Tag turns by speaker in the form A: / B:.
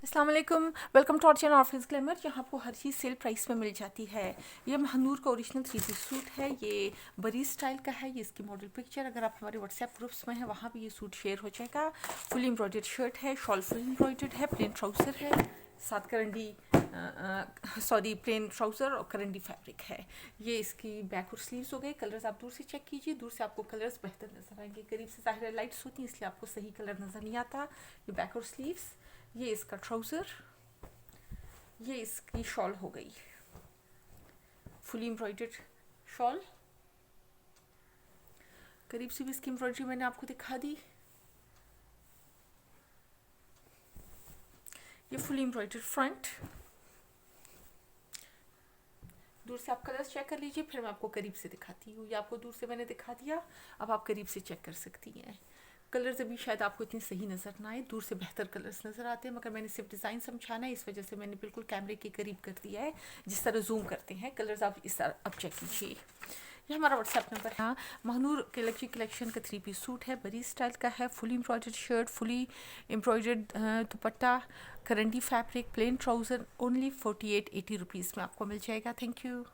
A: अस्सलाम वालेकुम, welcome to our channel office glamour. यहाँ आपको हर चीज़ सेल प्राइस में मिल जाती है। ये महानूर का ओरिजिनल 3 पीस सूट है। ये बरी स्टाइल का है। ये इसकी मॉडल पिक्चर अगर आप हमारे व्हाट्सएप ग्रुप्स में हैं वहाँ भी ये सूट शेयर हो जाएगा। फुल एम्ब्रॉयडर्ड शर्ट है, शॉल फुल एम्ब्रॉयडर्ड है, प्लेन ट्राउज़र है, साथ करंडी प्लेन ट्राउज़र और करंडी फैब्रिक है। ये इसकी बैक और स्लीव्स हो गए। कलर्स आप दूर से चेक कीजिए, दूर से आपको कलर्स बेहतर नजर आएंगे, करीब से ज़ाहिर लाइट्स होती हैं इसलिए आपको सही कलर नज़र नहीं आता। ये बैक और स्लीव्स, ये इसका ट्राउज़र, ये इसकी शॉल हो गई, फुली एम्ब्रॉयडर्ड शॉल। करीब से भी इसकी एम्ब्रॉयडरी मैंने आपको दिखा दी। ये फुली एम्ब्रॉयडर्ड फ्रंट। दूर से आप कलर्स चेक कर लीजिए, फिर मैं आपको करीब से दिखाती हूँ। ये आपको दूर से मैंने दिखा दिया, अब आप करीब से चेक कर सकती हैं। कलर्स अभी शायद आपको इतनी सही नज़र ना आए, दूर से बेहतर कलर्स नज़र आते हैं, मगर मैंने सिर्फ डिज़ाइन समझाना है इस वजह से मैंने बिल्कुल कैमरे के करीब कर दिया है। जिस तरह जूम करते हैं कलर्स आप इस तरह अब चेक कीजिए। ये हमारा व्हाट्सएप नंबर है। महानूर के लग्जरी कलेक्शन का 3 पीस सूट है, बरी स्टाइल का है, fully embroidered shirt, fully embroidered dupatta, karandi fabric, plain trouser, only 48-80 rupees में आपको मिल जाएगा। Thank you.